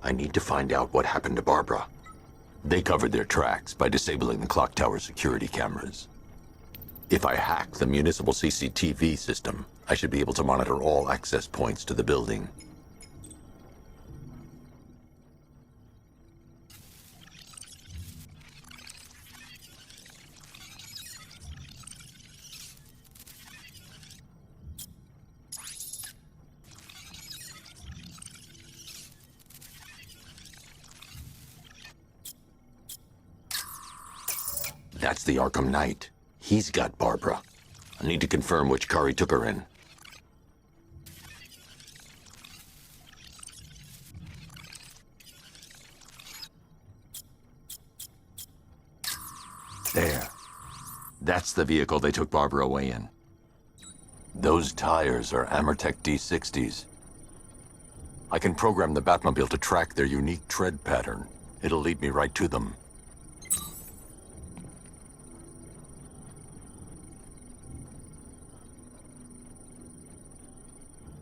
I need to find out what happened to Barbara. They covered their tracks by disabling the clock tower security cameras. If I hack the municipal CCTV system, I should be able to monitor all access points to the building. That's the Arkham Knight. He's got Barbara. I need to confirm which car he took her in. There. That's the vehicle they took Barbara away in. Those tires are Amertech D60s. I can program the Batmobile to track their unique tread pattern. It'll lead me right to them.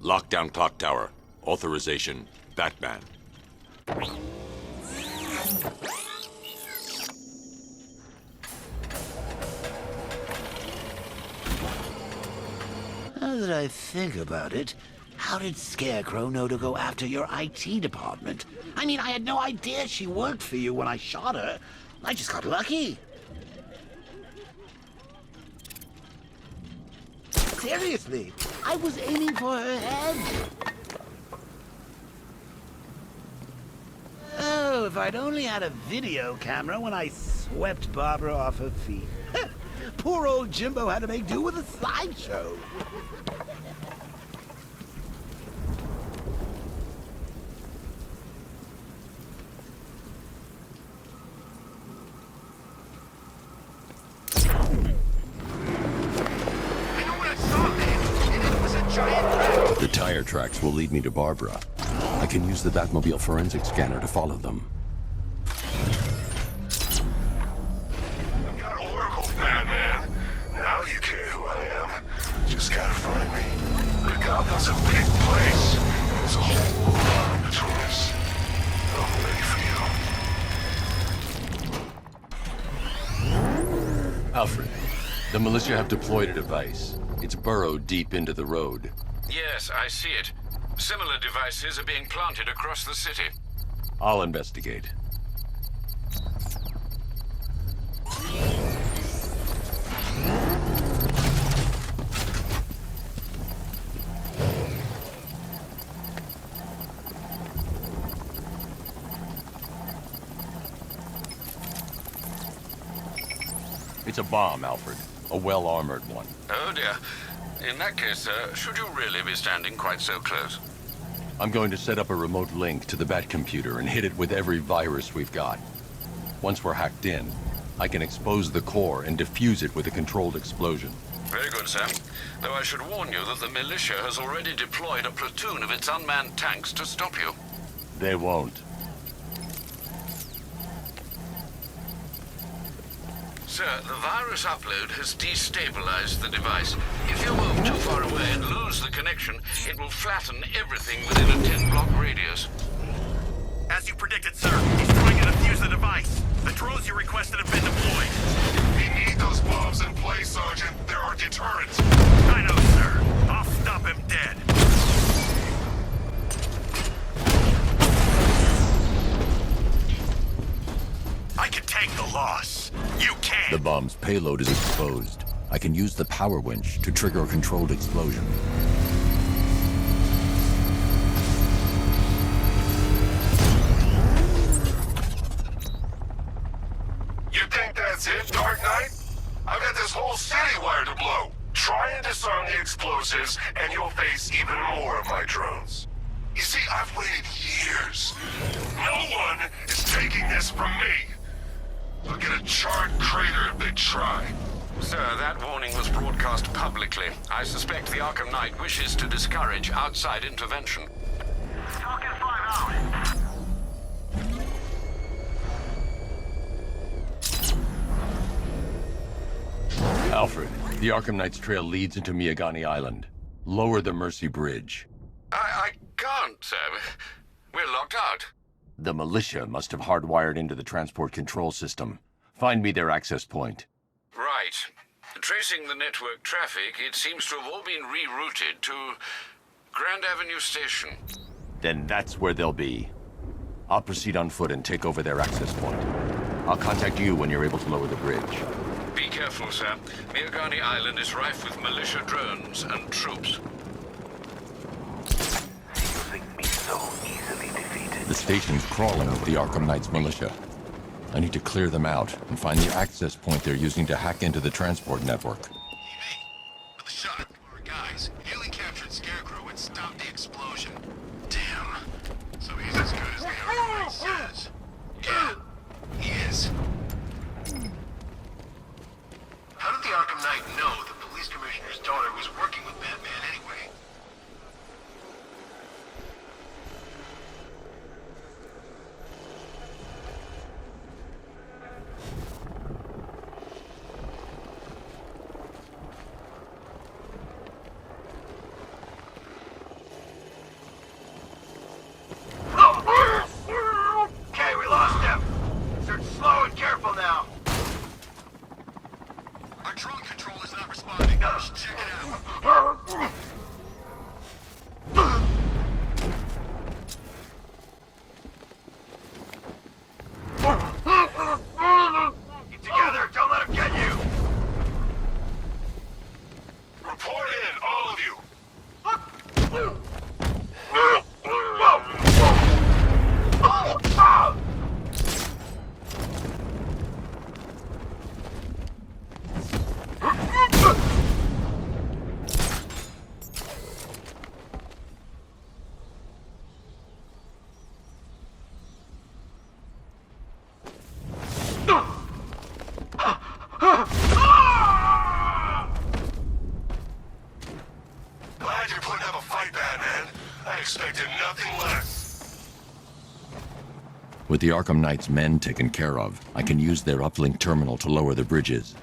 Lockdown clock tower. Authorization, Batman. Now that I think about it, how did Scarecrow know to go after your IT department? I mean, I had no idea she worked for you when I shot her. I just got lucky. Seriously, I was aiming for her head. Oh, if I'd only had a video camera when I swept Barbara off her feet. Poor old Jimbo had to make do with a slideshow. The tire tracks will lead me to Barbara. I can use the Batmobile forensic scanner to follow them. I've got Oracle, Batman. Now you care who I am. Just gotta find me. But Gotham's a big place. There's a whole lot between us. I'm ready for you. Alfred, the militia have deployed a device. It's burrowed deep into the road. Yes, I see it. Similar devices are being planted across the city. I'll investigate. It's a bomb, Alfred. A well-armored one. Oh dear. In that case, should you really be standing quite so close? I'm going to set up a remote link to the Batcomputer and hit it with every virus we've got. Once we're hacked in, I can expose the core and defuse it with a controlled explosion. Very good, Sam. Though I should warn you that the militia has already deployed a platoon of its unmanned tanks to stop you. They won't. Sir, the virus upload has destabilized the device. If you move too far away and lose the connection, it will flatten everything within a 10-block radius. As you predicted, sir, he's trying to defuse the device. The drones you requested have been deployed. We need those bombs in place, Sergeant. There are deterrents. I know, sir. I'll stop him dead. I can take the loss. You can't. The bomb's payload is exposed. I can use the power winch to trigger a controlled explosion. You think that's it, Dark Knight? I've got this whole city wired to blow. Try and disarm the explosives, and you'll face even more of my drones. You see, I've waited years. No one is taking this from me. They'll get a charred crater if they try. Sir, that warning was broadcast publicly. I suspect the Arkham Knight wishes to discourage outside intervention. Talking 5 out. Alfred, the Arkham Knight's trail leads into Miagani Island. Lower the Mercy Bridge. I can't, sir. We're locked out. The militia must have hardwired into the transport control system. Find me their access point. Right. Tracing the network traffic, it seems to have all been rerouted to Grand Avenue Station. Then that's where they'll be. I'll proceed on foot and take over their access point. I'll contact you when you're able to lower the bridge. Be careful, sir. Mirgani Island is rife with militia drones and troops. The station's crawling with the Arkham Knight's militia. I need to clear them out and find the access point they're using to hack into the transport network. Hey, with a shot from our guys, Haley captured Scarecrow and stopped the explosion. Damn. So he's as good as the Arkham Knight says. Yeah, he is. How did the Arkham Knight know the police commissioner's daughter was working with Batman anyway? Okay, we lost him. Search slow and careful now. Our drone control is not responding. We should check it out. Get together. Don't let him get you. Report in, all of you. Glad you're putting up a fight, Batman. I expected nothing less. With the Arkham Knight's men taken care of, I can use their uplink terminal to lower the bridges.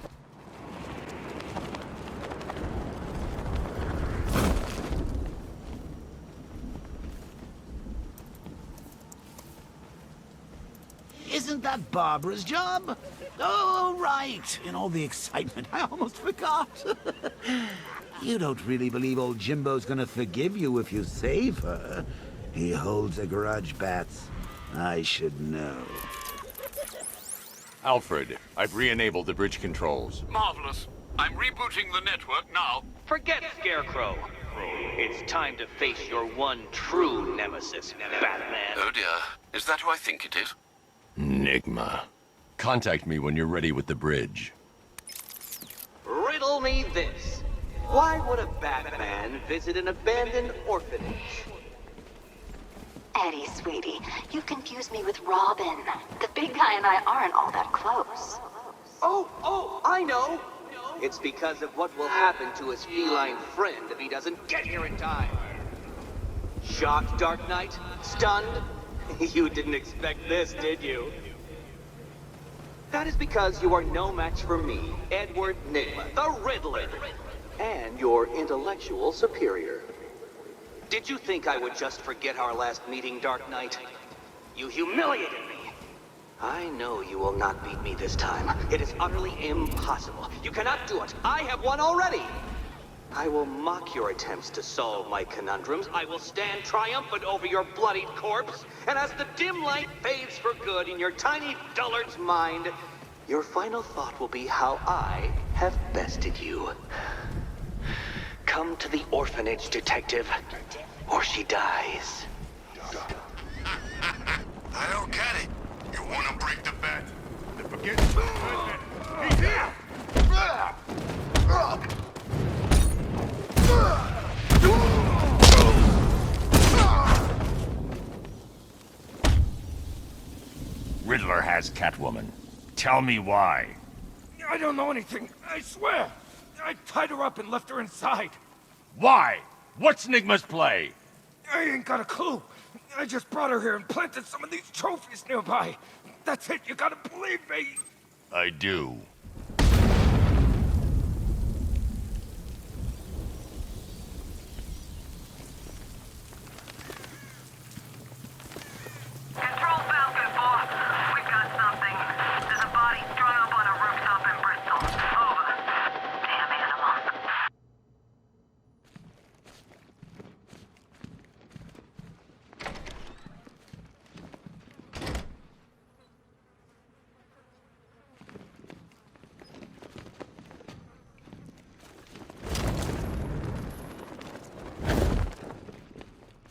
Isn't that Barbara's job? Oh, right. In all the excitement, I almost forgot. You don't really believe old Jimbo's gonna forgive you if you save her. He holds a grudge, Bats. I should know. Alfred, I've re-enabled the bridge controls. Marvelous. I'm rebooting the network now. Forget Scarecrow. It's time to face your one true nemesis, Batman. Oh dear. Is that who I think it is? Enigma. Contact me when you're ready with the bridge. Riddle me this. Why would a Batman visit an abandoned orphanage? Eddie, sweetie, you confuse me with Robin. The big guy and I aren't all that close. Oh, I know. It's because of what will happen to his feline friend if he doesn't get here in time. Shocked, Dark Knight? Stunned? You didn't expect this, did you? That is because you are no match for me, Edward Nigma, the Riddler, and your intellectual superior. Did you think I would just forget our last meeting, Dark Knight? You humiliated me. I know you will not beat me this time. It is utterly impossible. You cannot do it. I have won already. I will mock your attempts to solve my conundrums. I will stand triumphant over your bloodied corpse. And as the dim light fades for good in your tiny dullard's mind, your final thought will be how I have bested you. Come to the orphanage, detective, or she dies. I don't get it. You want to break the bet? Then forget it. He's here! Riddler has Catwoman. Tell me why. I don't know anything, I swear. I tied her up and left her inside. Why? What's Enigma's play? I ain't got a clue. I just brought her here and planted some of these trophies nearby. That's it, you gotta believe me. I do. Control back.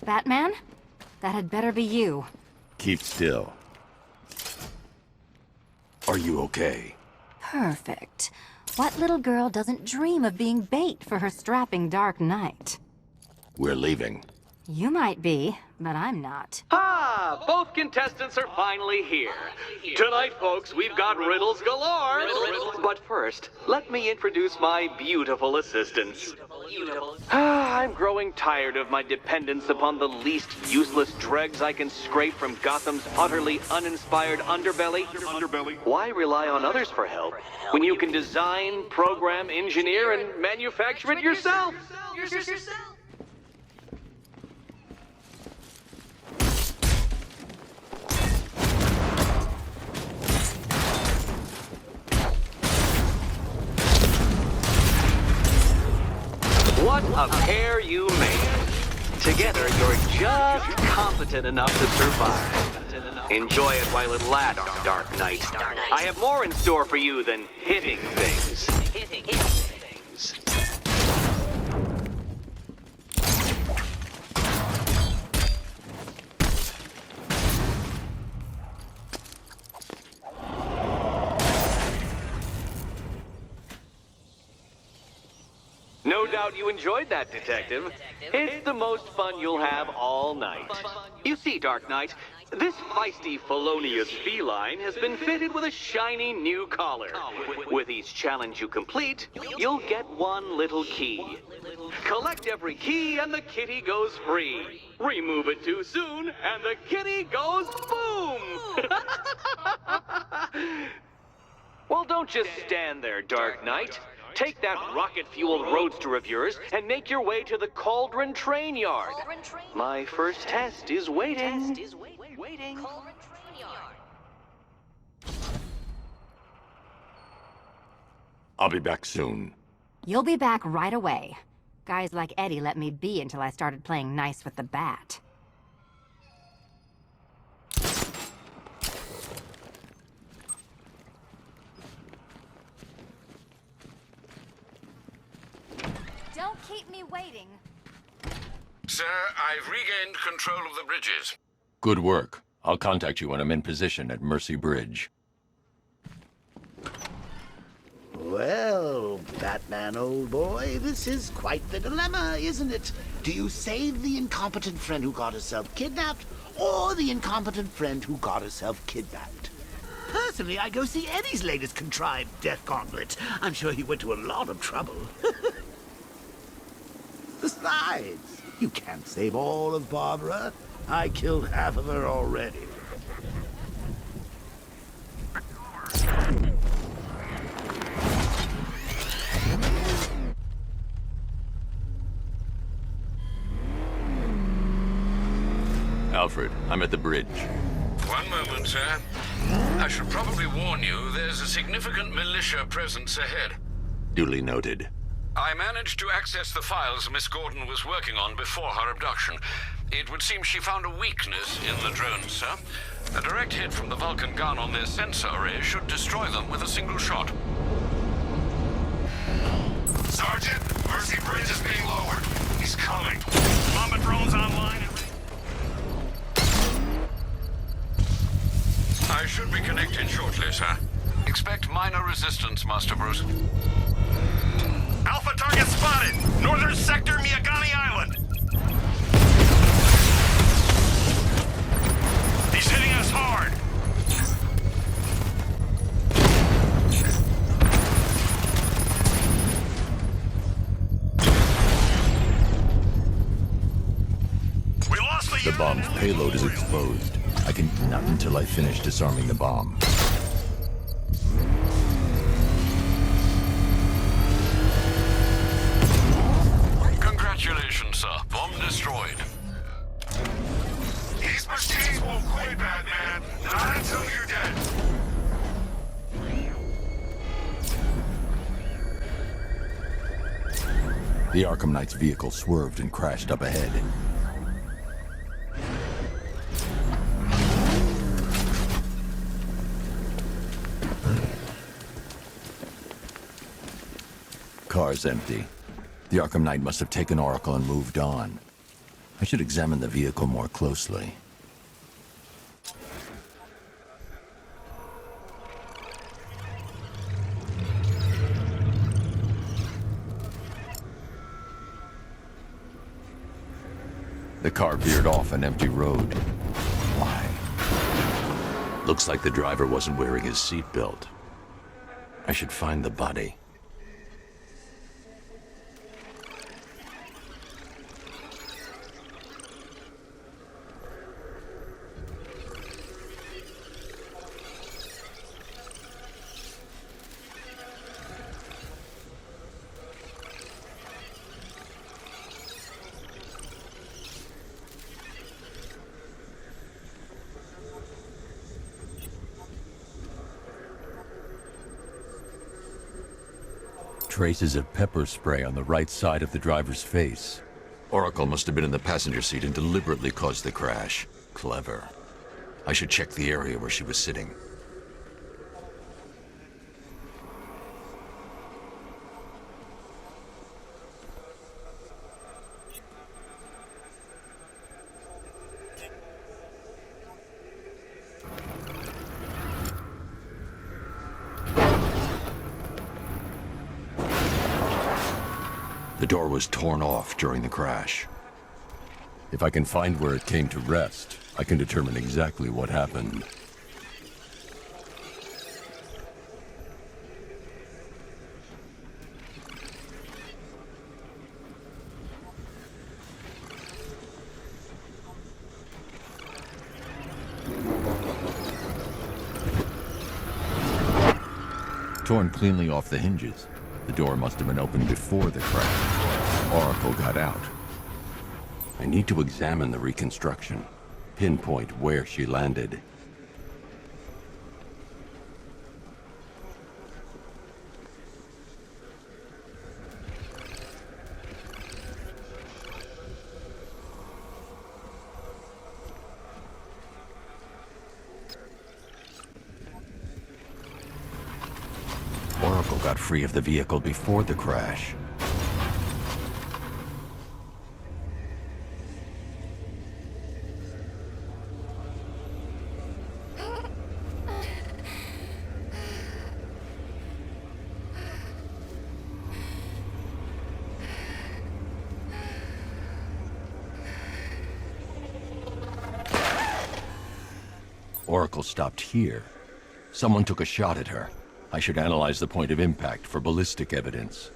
Batman? That had better be you. Keep still. Are you okay? Perfect. What little girl doesn't dream of being bait for her strapping Dark Knight? We're leaving. You might be, but I'm not. Ah, both contestants are finally here. Tonight, folks, we've got riddles galore. But first, let me introduce my beautiful assistants. I'm growing tired of my dependence upon the least useless dregs I can scrape from Gotham's utterly uninspired underbelly. Why rely on others for help when you can design, program, engineer, and manufacture it yourself? What a pair you made. Together, you're just competent enough to survive. Enjoy it while it lasts, Dark Knight. I have more in store for you than hitting things. No doubt you enjoyed that, Detective. It's the most fun you'll have all night. You see, Dark Knight, this feisty, felonious feline has been fitted with a shiny new collar. With each challenge you complete, you'll get one little key. Collect every key and the kitty goes free. Remove it too soon and the kitty goes boom! Well, don't just stand there, Dark Knight. Take that rocket-fueled roadster of yours and make your way to the Cauldron Train Yard. My first test is waiting. I'll be back soon. You'll be back right away. Guys like Eddie let me be until I started playing nice with the bat. Don't keep me waiting. Sir, I've regained control of the bridges. Good work. I'll contact you when I'm in position at Mercy Bridge. Well, Batman, old boy, this is quite the dilemma, isn't it? Do you save the incompetent friend who got herself kidnapped, or the incompetent friend who got herself kidnapped? Personally, I go see Eddie's latest contrived death gauntlet. I'm sure he went to a lot of trouble. Besides, you can't save all of Barbara. I killed half of her already. Alfred, I'm at the bridge. One moment, sir. I should probably warn you, there's a significant militia presence ahead. Duly noted. I managed to access the files Miss Gordon was working on before her abduction. It would seem she found a weakness in the drones, sir. A direct hit from the Vulcan gun on their sensor array should destroy them with a single shot. Sergeant, Mercy Bridge is being lowered. He's coming. Bomber drones online and ready. I should be connected shortly, sir. Expect minor resistance, Master Bruce. Alpha target spotted! Northern sector, Miyagani Island! He's hitting us hard! We lost the bomb's payload is exposed. I can... Not until I finish disarming the bomb. Congratulations, sir. Bomb destroyed. These machines won't quit, Batman. Not until you're dead. The Arkham Knight's vehicle swerved and crashed up ahead. Car's empty. The Arkham Knight must have taken Oracle and moved on. I should examine the vehicle more closely. The car veered off an empty road. Why? Looks like the driver wasn't wearing his seatbelt. I should find the body. Traces of pepper spray on the right side of the driver's face. Oracle must have been in the passenger seat and deliberately caused the crash. Clever. I should check the area where she was sitting. The door was torn off during the crash. If I can find where it came to rest, I can determine exactly what happened. Torn cleanly off the hinges. The door must have been opened before the crash. Oracle got out. I need to examine the reconstruction, pinpoint where she landed. Oracle got free of the vehicle before the crash. Oracle stopped here. Someone took a shot at her. I should analyze the point of impact for ballistic evidence.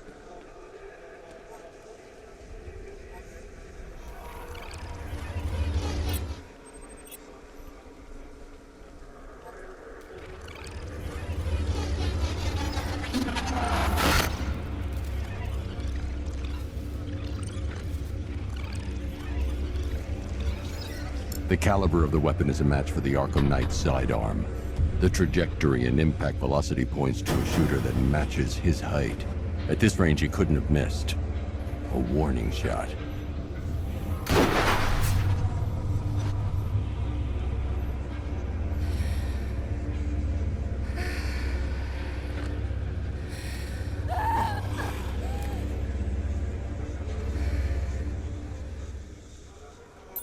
The caliber of the weapon is a match for the Arkham Knight sidearm. The trajectory and impact velocity points to a shooter that matches his height. At this range, he couldn't have missed. A warning shot.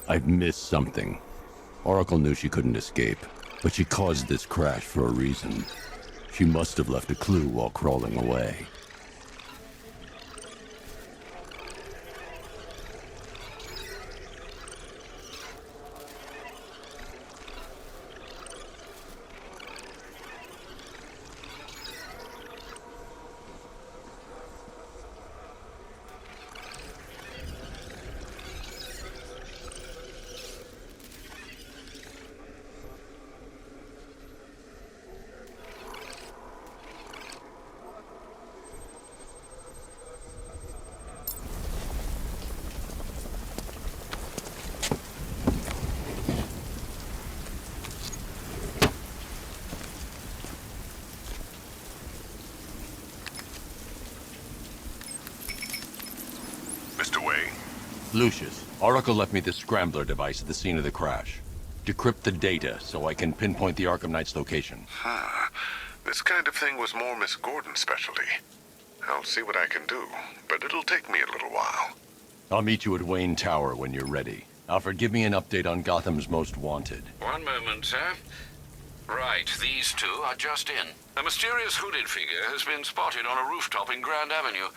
I've missed something. Oracle knew she couldn't escape, but she caused this crash for a reason. She must have left a clue while crawling away. Mr. Wayne? Lucius, Oracle left me the scrambler device at the scene of the crash. Decrypt the data so I can pinpoint the Arkham Knight's location. This kind of thing was more Miss Gordon's specialty. I'll see what I can do, but it'll take me a little while. I'll meet you at Wayne Tower when you're ready. Alfred, give me an update on Gotham's Most Wanted. One moment, sir. Right, these two are just in. A mysterious hooded figure has been spotted on a rooftop in Grand Avenue.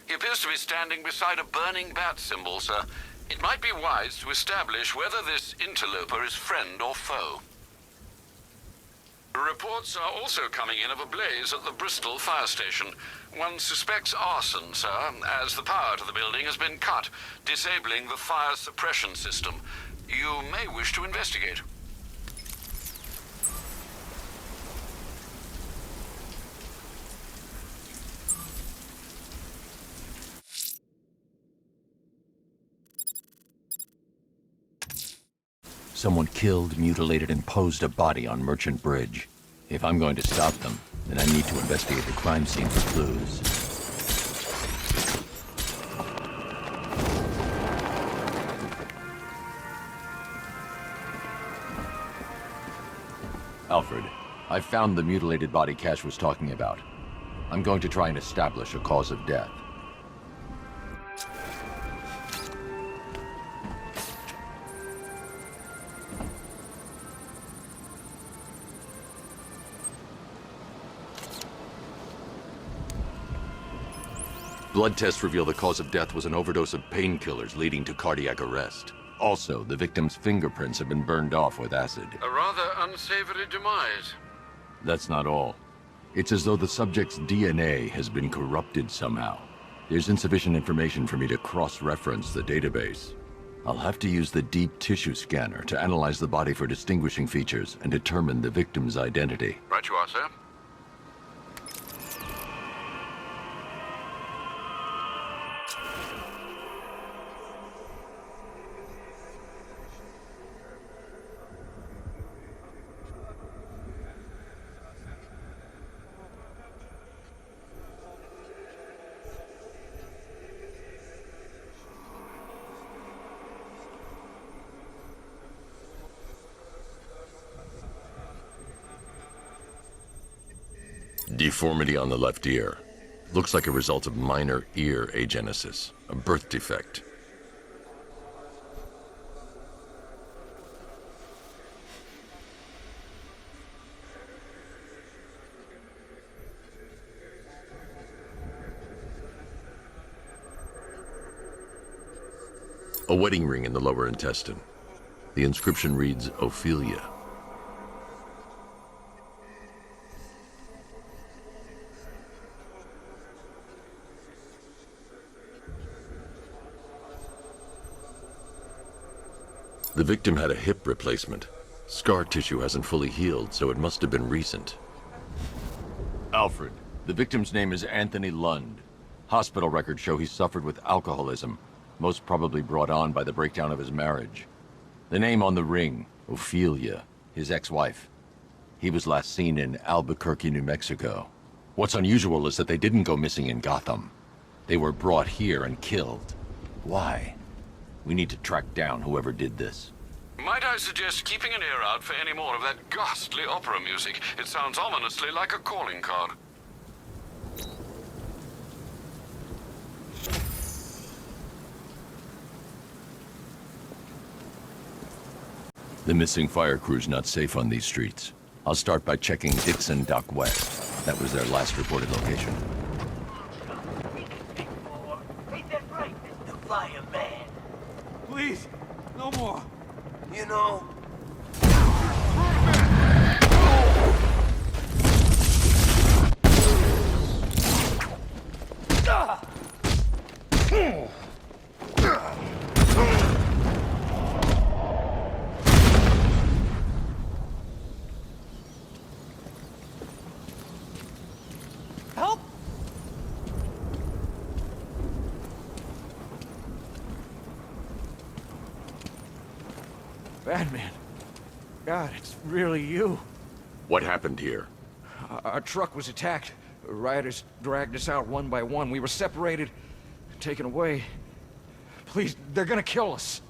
He appears to be standing beside a burning bat symbol, sir. It might be wise to establish whether this interloper is friend or foe. Reports are also coming in of a blaze at the Bristol fire station. One suspects arson, sir, as the power to the building has been cut, disabling the fire suppression system. You may wish to investigate. Someone killed, mutilated, and posed a body on Merchant Bridge. If I'm going to stop them, then I need to investigate the crime scene for clues. Alfred, I found the mutilated body Cash was talking about. I'm going to try and establish a cause of death. Blood tests reveal the cause of death was an overdose of painkillers leading to cardiac arrest. Also, the victim's fingerprints have been burned off with acid. A rather unsavory demise. That's not all. It's as though the subject's DNA has been corrupted somehow. There's insufficient information for me to cross-reference the database. I'll have to use the deep tissue scanner to analyze the body for distinguishing features and determine the victim's identity. Right you are, sir. Deformity on the left ear. Looks like a result of minor ear agenesis, a birth defect. A wedding ring in the lower intestine. The inscription reads, Ophelia. The victim had a hip replacement. Scar tissue hasn't fully healed, so it must have been recent. Alfred, the victim's name is Anthony Lund. Hospital records show he suffered with alcoholism, most probably brought on by the breakdown of his marriage. The name on the ring, Ophelia, his ex-wife. He was last seen in Albuquerque, New Mexico. What's unusual is that they didn't go missing in Gotham. They were brought here and killed. Why? We need to track down whoever did this. Might I suggest keeping an ear out for any more of that ghastly opera music? It sounds ominously like a calling card. The missing fire crew's not safe on these streets. I'll start by checking Dixon Dock West. That was their last reported location. Ain't that right, Mr. Fireman? Please, no more. You know, Help! Batman. God, it's really you. What happened here? Our truck was attacked. Rioters dragged us out one by one. We were separated, taken away. Please, they're gonna kill us.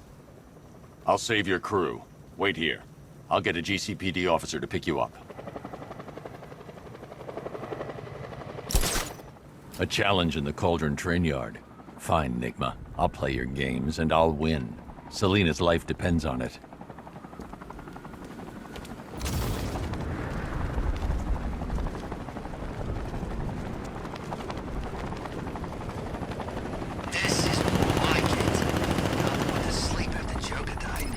I'll save your crew. Wait here. I'll get a GCPD officer to pick you up. A challenge in the Cauldron train yard. Fine, Nigma. I'll play your games and I'll win. Selena's life depends on it. This is more like it. I want to sleep after Joker died.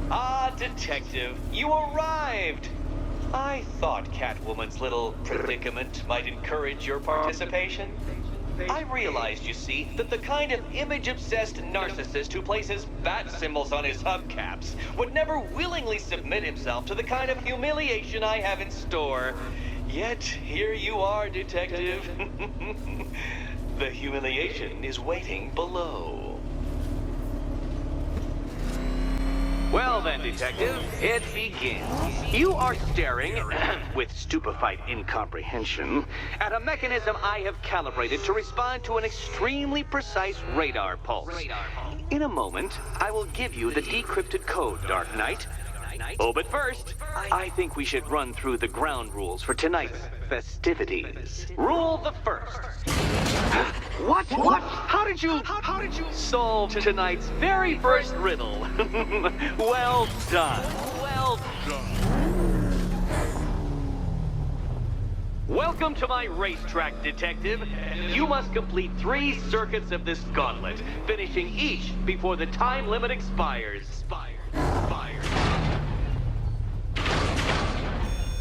Ah, Detective, you arrived! I thought Catwoman's little predicament might encourage your participation. I realized, you see, that the kind of image-obsessed narcissist who places bat symbols on his hubcaps would never willingly submit himself to the kind of humiliation I have in store. Yet, here you are, Detective. The humiliation is waiting below. Well then, Detective, it begins. You are staring, with stupefied incomprehension, at a mechanism I have calibrated to respond to an extremely precise radar pulse. In a moment, I will give you the decrypted code, Dark Knight. Oh, but first, I think we should run through the ground rules for tonight's festivities. Rule the first. What? How did you solve tonight's very first riddle? Well done. Welcome to my racetrack, Detective. You must complete 3 circuits of this gauntlet, finishing each before the time limit expires.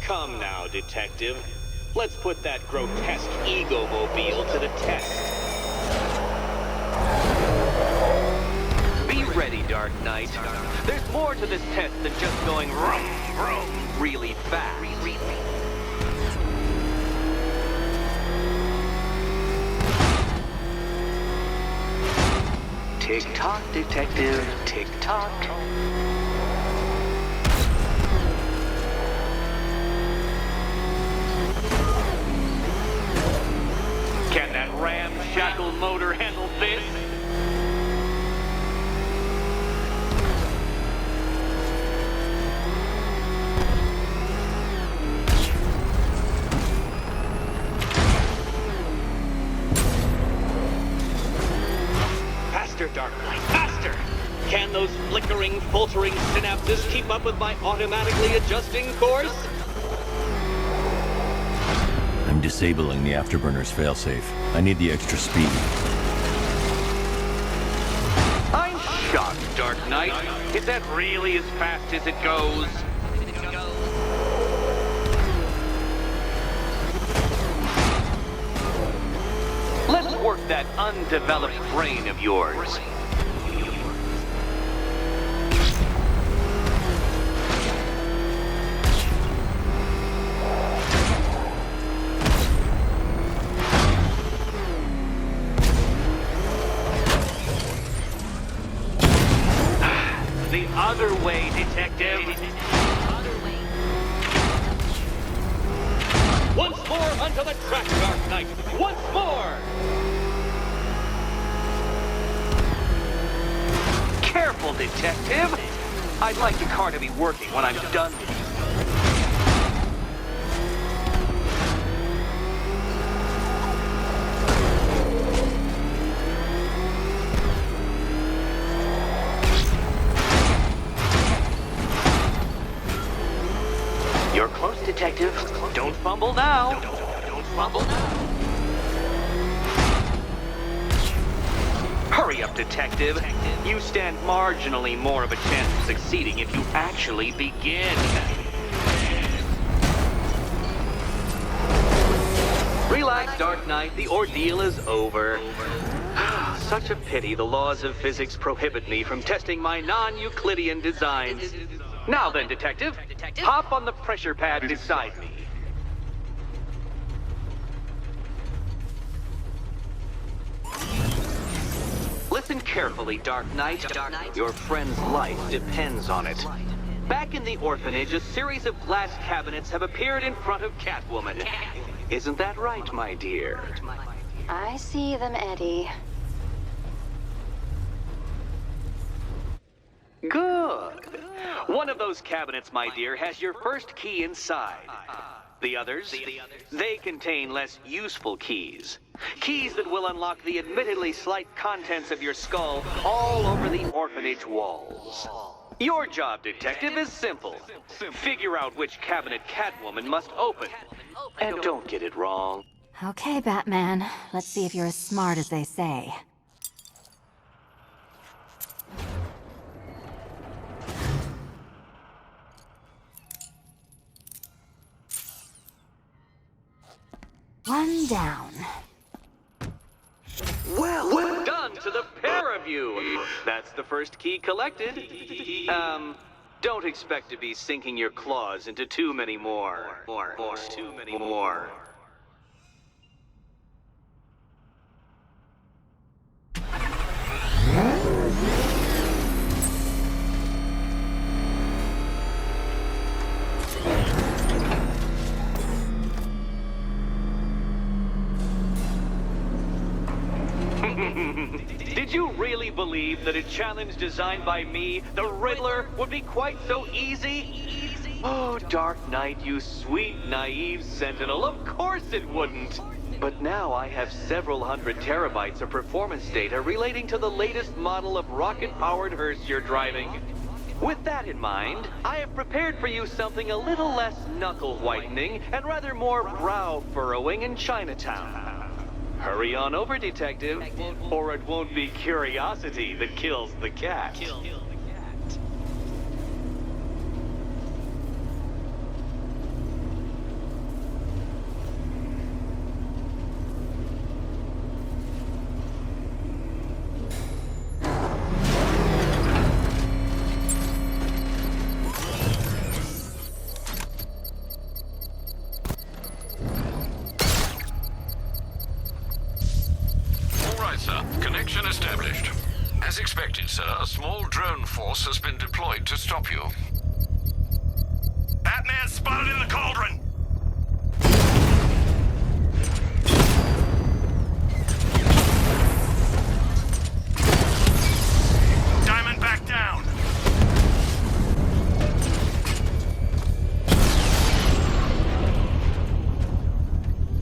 Come now, Detective. Let's put that grotesque ego-mobile to the test. Be ready, Dark Knight. There's more to this test than just going vroom, really fast. Tick-tock, Detective, tick-tock. Can that ramshackle motor handle this? Faster, Dark Knight, faster! Can those flickering, faltering synapses keep up with my automatically adjusting course? I'm disabling the afterburner's failsafe. I need the extra speed. I'm shocked, Dark Knight. Is that really as fast as it goes? Let's work that undeveloped brain of yours. The other way, Detective. Once more onto the track, Dark Knight. Once more. Careful, Detective. I'd like the car to be working when I'm done with you. You're close, Detective. Don't fumble now. Don't fumble now. Hurry up, Detective. You stand marginally more of a chance of succeeding if you actually begin. Relax, Dark Knight. The ordeal is over. Such a pity the laws of physics prohibit me from testing my non-Euclidean designs. Now then, Detective, hop on the pressure pad beside me. Listen carefully, Dark Knight. Your friend's life depends on it. Back in the orphanage, a series of glass cabinets have appeared in front of Catwoman. Isn't that right, my dear? I see them, Eddie. Good. One of those cabinets, my dear, has your first key inside. The others, they contain less useful keys. Keys that will unlock the admittedly slight contents of your skull all over the orphanage walls. Your job, detective, is simple. Figure out which cabinet Catwoman must open. And don't get it wrong. Okay, Batman. Let's see if you're as smart as they say. One down. Well done to the pair of you. That's the first key collected. Don't expect to be sinking your claws into too many more. Too many more. Did you really believe that a challenge designed by me, the Riddler, would be quite so easy? Oh, Dark Knight, you sweet, naive sentinel, of course it wouldn't. But now I have several hundred terabytes of performance data relating to the latest model of rocket-powered hearse you're driving. With that in mind, I have prepared for you something a little less knuckle-whitening and rather more brow-furrowing in Chinatown. Hurry on over, detective, or it won't be curiosity that kills the cat. Connection established. As expected, sir, a small drone force has been deployed to stop you. Batman spotted in the cauldron! Diamond back down!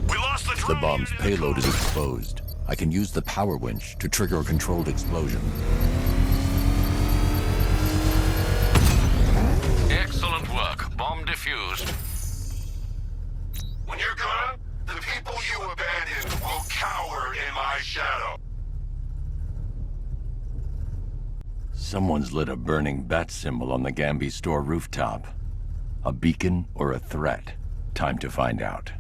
We lost the drone! The bomb's payload is exposed. I can use the power winch to trigger a controlled explosion. Excellent work. Bomb defused. When you're gone, the people you abandoned will cower in my shadow. Someone's lit a burning bat symbol on the Gambi store rooftop. A beacon or a threat? Time to find out.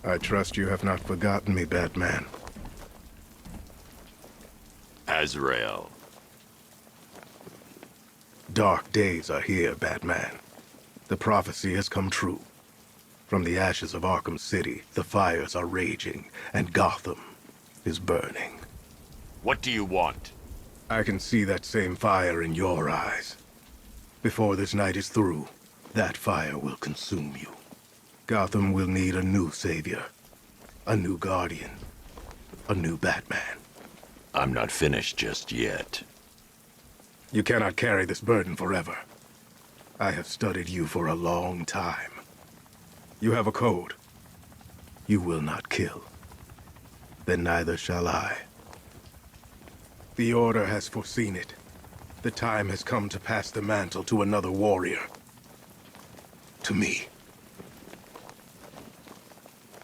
I trust you have not forgotten me, Batman. Azrael. Dark days are here, Batman. The prophecy has come true. From the ashes of Arkham City, the fires are raging, and Gotham is burning. What do you want? I can see that same fire in your eyes. Before this night is through, that fire will consume you. Gotham will need a new savior, a new guardian, a new Batman. I'm not finished just yet. You cannot carry this burden forever. I have studied you for a long time. You have a code. You will not kill. Then neither shall I. The Order has foreseen it. The time has come to pass the mantle to another warrior. To me.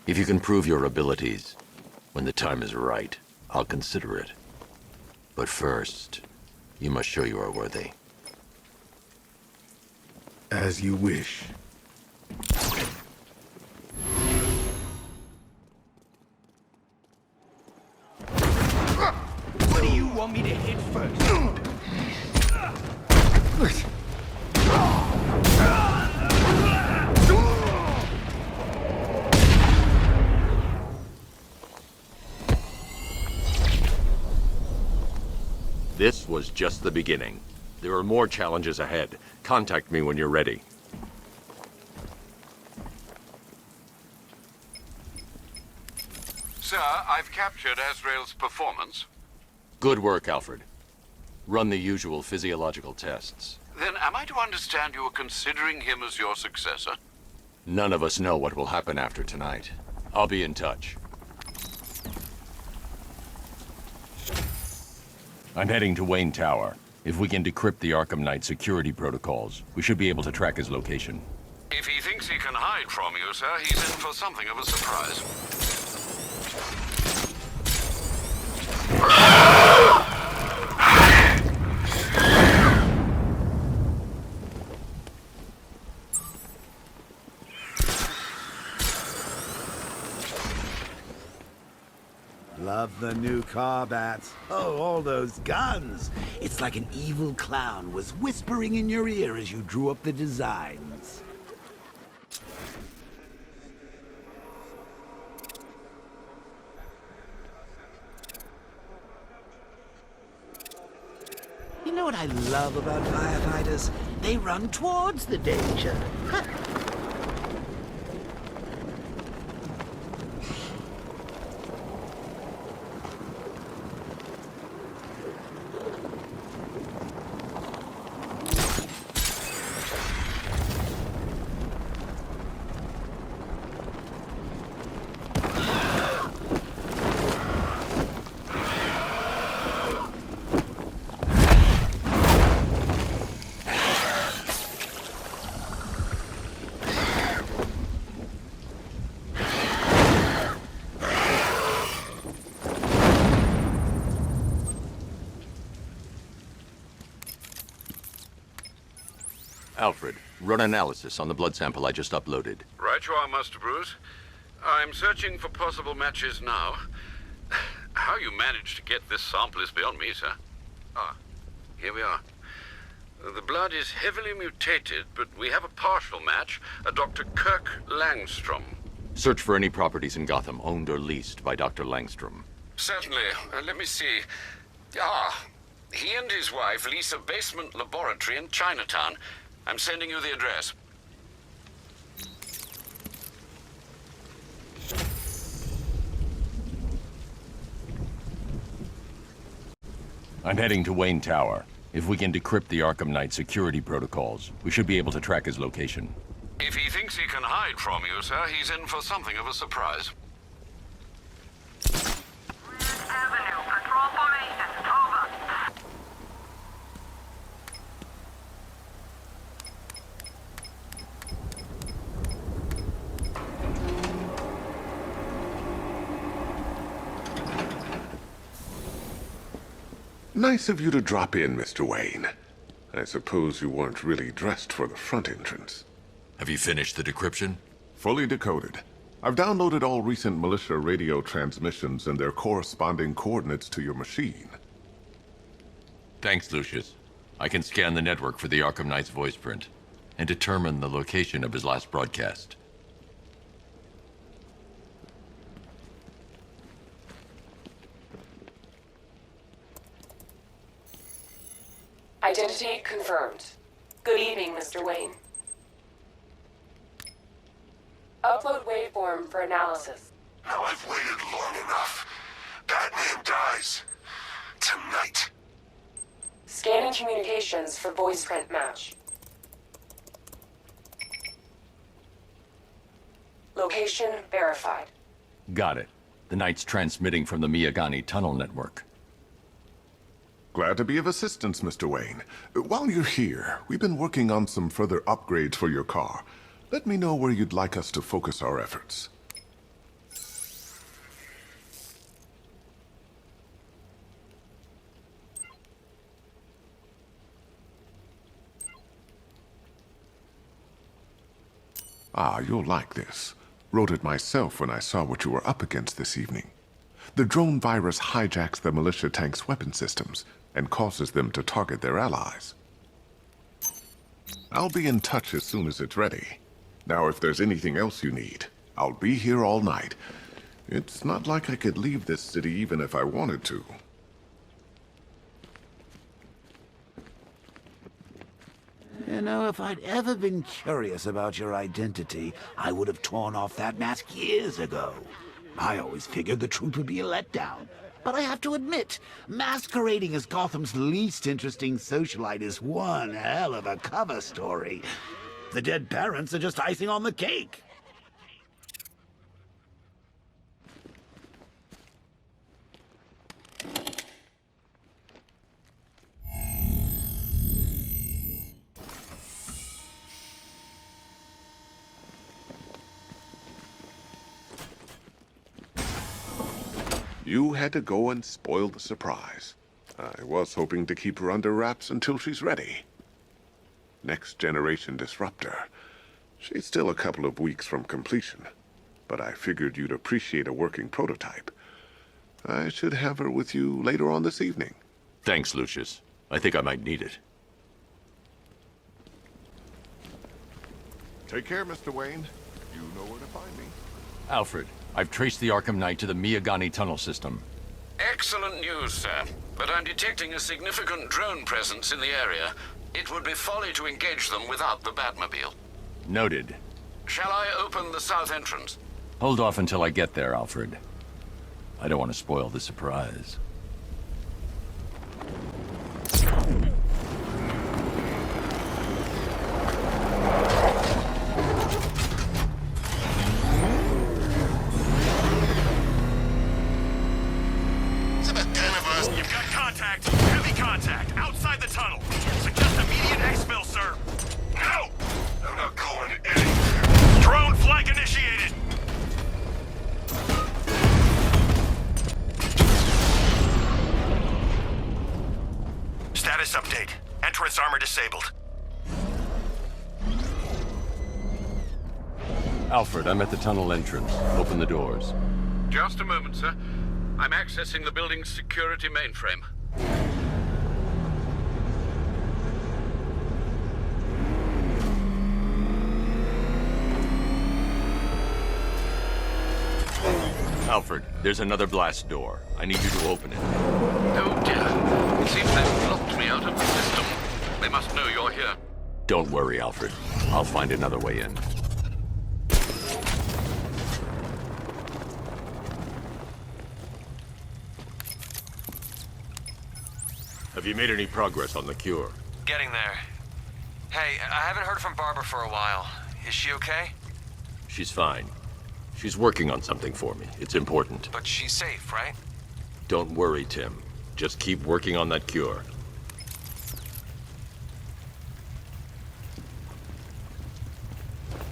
If you can prove your abilities, when the time is right, I'll consider it. But first, you must show you are worthy. As you wish. What do you want me to hit first? This was just the beginning. There are more challenges ahead. Contact me when you're ready. Sir, I've captured Azrael's performance. Good work, Alfred. Run the usual physiological tests. Then am I to understand you are considering him as your successor? None of us know what will happen after tonight. I'll be in touch. I'm heading to Wayne Tower. If we can decrypt the Arkham Knight security protocols, we should be able to track his location. If he thinks he can hide from you, sir, he's in for something of a surprise. Love the new car bats. Oh, all those guns. It's like an evil clown was whispering in your ear as you drew up the designs. You know what I love about firefighters? They run towards the danger. Alfred, run analysis on the blood sample I just uploaded. Right you are, Master Bruce. I'm searching for possible matches now. How you managed to get this sample is beyond me, sir. Ah, here we are. The blood is heavily mutated, but we have a partial match, a Dr. Kirk Langstrom. Search for any properties in Gotham owned or leased by Dr. Langstrom. Certainly. Let me see. Ah, he and his wife lease a basement laboratory in Chinatown. I'm sending you the address. I'm heading to Wayne Tower. If we can decrypt the Arkham Knight security protocols, we should be able to track his location. If he thinks he can hide from you, sir, he's in for something of a surprise. Avenue, patrol formation, over. Nice of you to drop in, Mr. Wayne. I suppose you weren't really dressed for the front entrance. Have you finished the decryption? Fully decoded. I've downloaded all recent militia radio transmissions and their corresponding coordinates to your machine. Thanks, Lucius. I can scan the network for the Arkham Knight's voice print and determine the location of his last broadcast. Identity confirmed. Good evening, Mr. Wayne. Upload waveform for analysis. Now I've waited long enough. Batman dies. Tonight. Scanning communications for voice print match. Location verified. Got it. The Knight's transmitting from the Miyagani tunnel network. Glad to be of assistance, Mr. Wayne. While you're here, we've been working on some further upgrades for your car. Let me know where you'd like us to focus our efforts. Ah, you'll like this. Wrote it myself when I saw what you were up against this evening. The drone virus hijacks the militia tank's weapon systems and causes them to target their allies. I'll be in touch as soon as it's ready. Now, if there's anything else you need, I'll be here all night. It's not like I could leave this city even if I wanted to. You know, if I'd ever been curious about your identity, I would have torn off that mask years ago. I always figured the truth would be a letdown. But I have to admit, masquerading as Gotham's least interesting socialite is one hell of a cover story. The dead parents are just icing on the cake. You had to go and spoil the surprise. I was hoping to keep her under wraps until she's ready. Next generation disruptor. She's still a couple of weeks from completion, but I figured you'd appreciate a working prototype. I should have her with you later on this evening. Thanks, Lucius. I think I might need it. Take care, Mr. Wayne. You know where to find me. Alfred, I've traced the Arkham Knight to the Miyagani tunnel system. Excellent news, sir. But I'm detecting a significant drone presence in the area. It would be folly to engage them without the Batmobile. Noted. Shall I open the south entrance? Hold off until I get there, Alfred. I don't want to spoil the surprise. You've got contact. Heavy contact. Outside the tunnel. Suggest immediate exfil, sir. No! I'm not going anywhere. Drone flank initiated. Status update. Entrance armor disabled. Alfred, I'm at the tunnel entrance. Open the doors. Just a moment, sir. I'm accessing the building's security mainframe. Alfred, there's another blast door. I need you to open it. Oh dear. It seems they've blocked me out of the system. They must know you're here. Don't worry, Alfred. I'll find another way in. Have you made any progress on the cure? Getting there. Hey, I haven't heard from Barbara for a while. Is she okay? She's fine. She's working on something for me. It's important. But she's safe, right? Don't worry, Tim. Just keep working on that cure.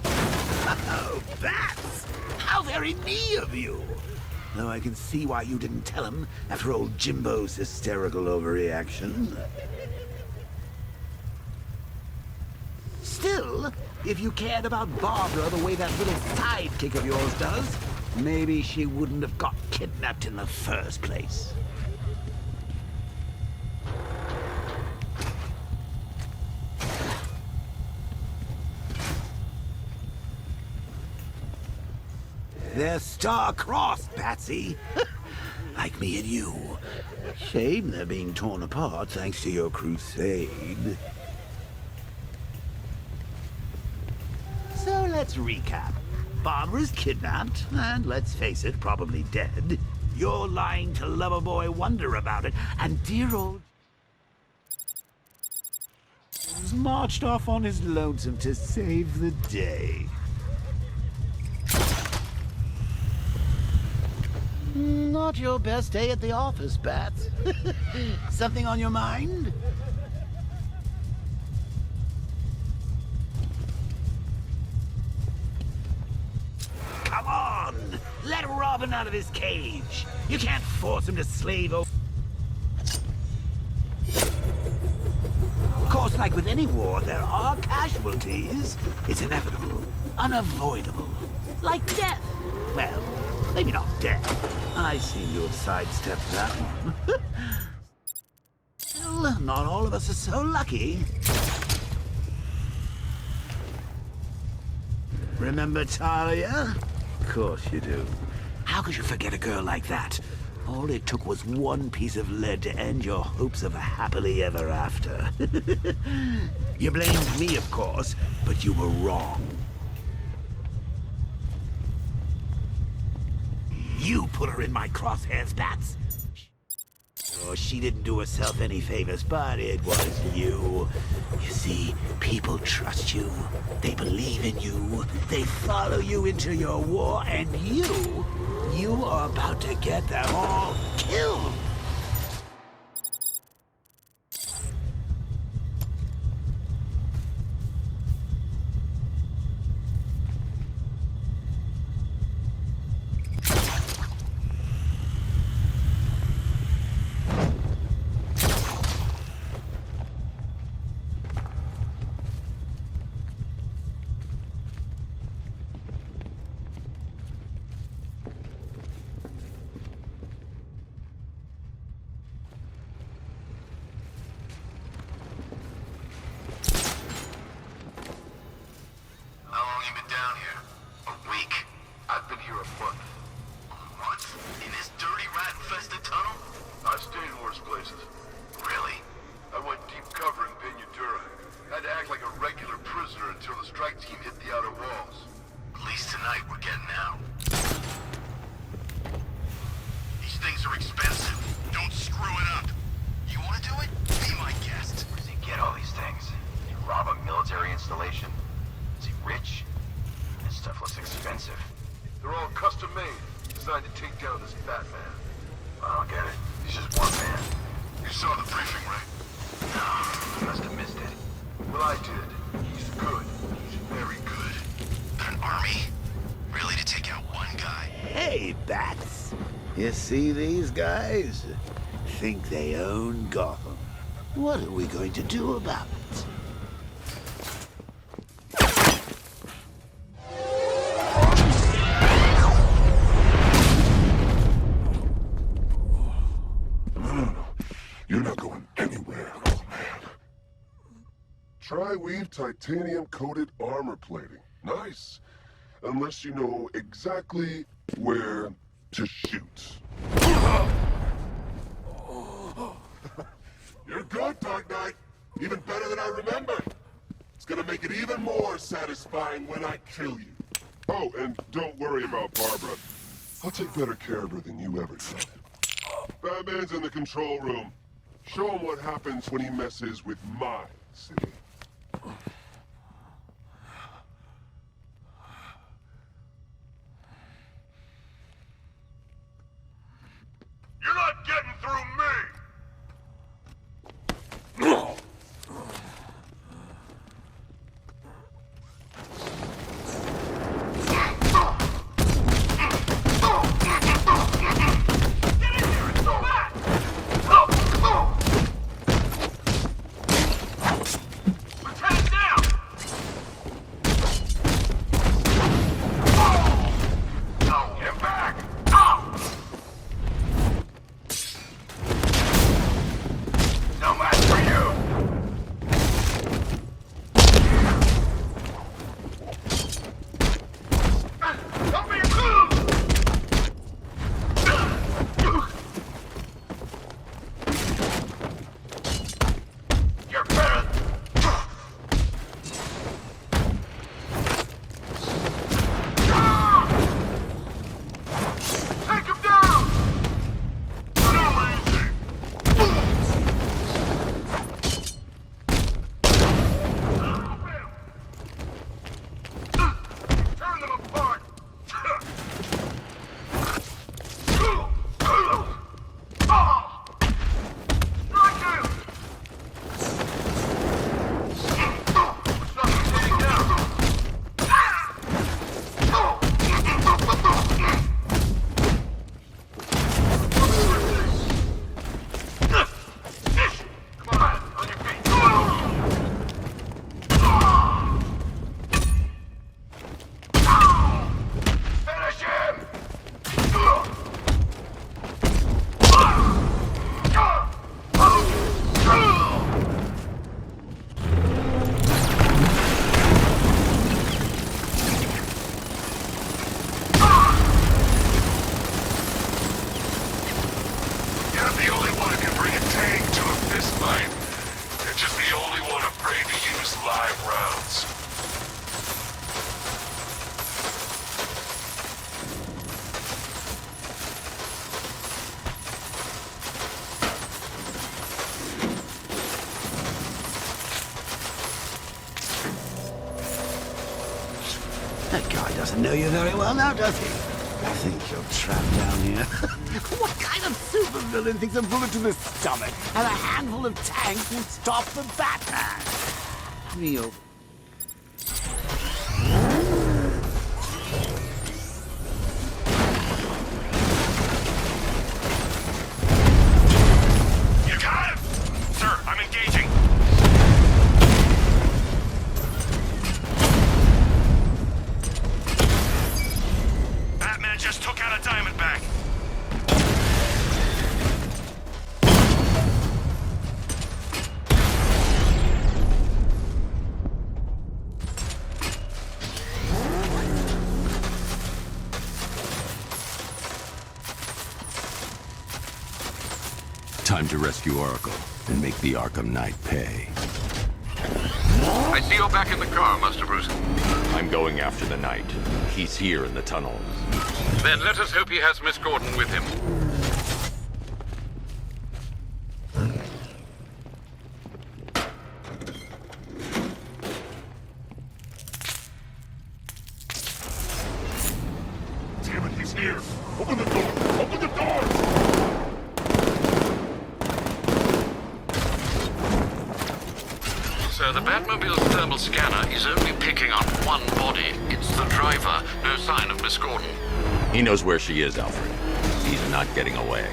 Oh, bats! How very me of you! Though I can see why you didn't tell him after old Jimbo's hysterical overreaction. Still, if you cared about Barbara the way that little sidekick of yours does, maybe she wouldn't have got kidnapped in the first place. They're star-crossed, Patsy. Like me and you. Shame they're being torn apart thanks to your crusade. So let's recap. Barbara's kidnapped, and let's face it, probably dead. You're lying to Loverboy Wonder about it, and dear old... marched off on his lonesome to save the day. Not your best day at the office, Bats. Something on your mind? Come on! Let Robin out of his cage! You can't force him to slave over... Of course, like with any war, there are casualties. It's inevitable, unavoidable. Like death. Well, maybe not death. I seem to have sidestepped that one. Still, not all of us are so lucky. Remember Talia? Of course you do. How could you forget a girl like that? All it took was one piece of lead to end your hopes of a happily ever after. You blamed me, of course, but you were wrong. You put her in my crosshairs, Bats. Oh, she didn't do herself any favors, but it was you. You see, people trust you. They believe in you. They follow you into your war, and you are about to get them all killed. How long you been down here? A week. I've been here a month. What? In this dirty, rat-infested tunnel? I've stayed worse places. Really? I went deep cover in Pinadura. Had to act like a regular prisoner until the strike team hit the outer walls. At least tonight we're getting out. These things are expensive. Don't screw it up. You want to do it? Be my guest. Where does he get all these things? You rob a military installation? Is he rich? This stuff looks expensive. They're all custom made, designed to take down this Batman. I don't get it. He's just one man. You saw the briefing, right? No, I must have missed it. Well, I did. He's good. He's very good. But an army? Really, to take out one guy? Hey, Bats. You see these guys? Think they own Gotham. What are we going to do about it? No. You're not going anywhere, old man. Tri-weave titanium-coated armor plating. Nice. Unless you know exactly where to shoot. You're good, Dark Knight. Even better than I remembered. It's gonna make it even more satisfying when I kill you. Oh, and don't worry about Barbara. I'll take better care of her than you ever did. Batman's in the control room. Show him what happens when he messes with my city. You're not getting through me! That guy doesn't know you very well now, does he? I think you're trapped down here. What kind of supervillain thinks a bullet to the stomach and a handful of tanks will stop the Batman? Real. You got him! Sir, I'm engaging. Batman just took out a Diamondback. Time to rescue Oracle and make the Arkham Knight pay. I see you're back in the car, Master Bruce. I'm going after the Knight. He's here in the tunnels. Then let us hope he has Miss Gordon with him. Damn it, he's here! Open the door! Open the doors! Sir, the Batmobile's thermal scanner is only picking up one body. It's the driver. No sign of Miss Gordon. He knows where she is, Alfred. He's not getting away.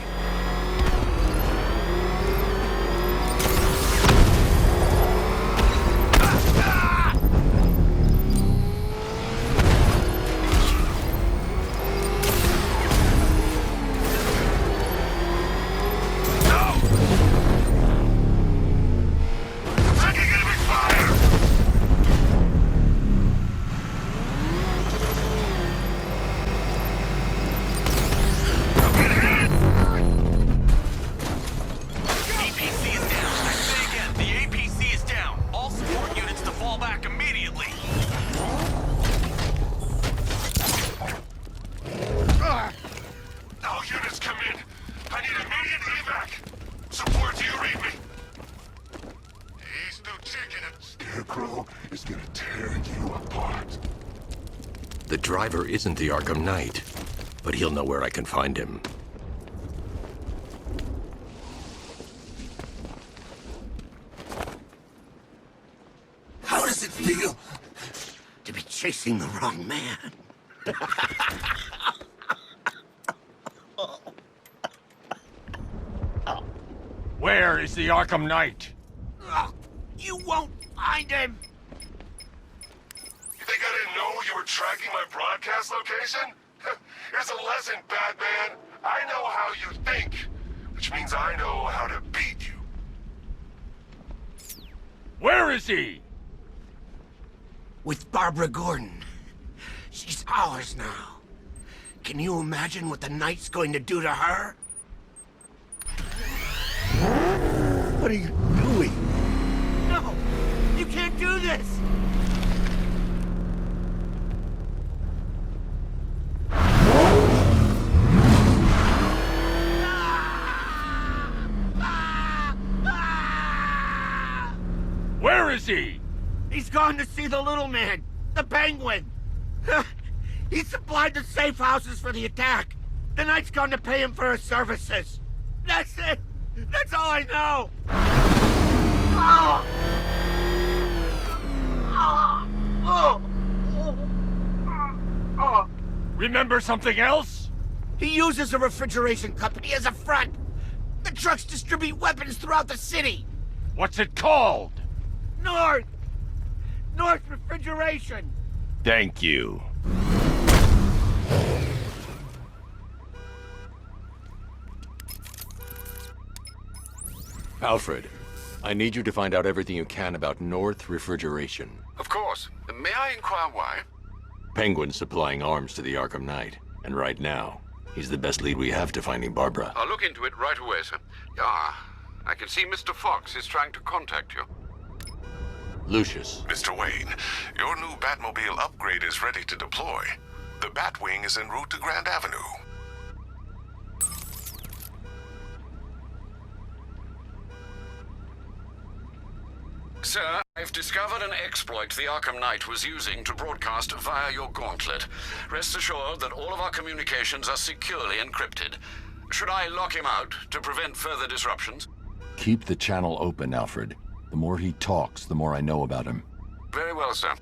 The driver isn't the Arkham Knight, but he'll know where I can find him. How does it feel to be chasing the wrong man? Where is the Arkham Knight? You won't find him! You think I didn't know you were tracking my broadcast location? Here's a lesson, Batman. I know how you think, which means I know how to beat you. Where is he? With Barbara Gordon. She's ours now. Can you imagine what the Knight's going to do to her? What are you doing? No! You can't do this! Where is he? He's gone to see the little man, the Penguin. He supplied the safe houses for the attack. The Knight's gone to pay him for his services. That's it. That's all I know. Remember something else? He uses a refrigeration company as a front. The trucks distribute weapons throughout the city. What's it called? North Refrigeration. Thank you. Alfred, I need you to find out everything you can about North Refrigeration. Of course. May I inquire why? Penguin's supplying arms to the Arkham Knight, and right now, he's the best lead we have to finding Barbara. I'll look into it right away, sir. Ah, I can see Mr. Fox is trying to contact you. Lucius. Mr. Wayne, your new Batmobile upgrade is ready to deploy. The Batwing is en route to Grand Avenue. Sir, I I've discovered an exploit the Arkham Knight was using to broadcast via your gauntlet. Rest assured that all of our communications are securely encrypted. Should I lock him out to prevent further disruptions? Keep the channel open, Alfred. The more he talks, the more I know about him. Very well, sir.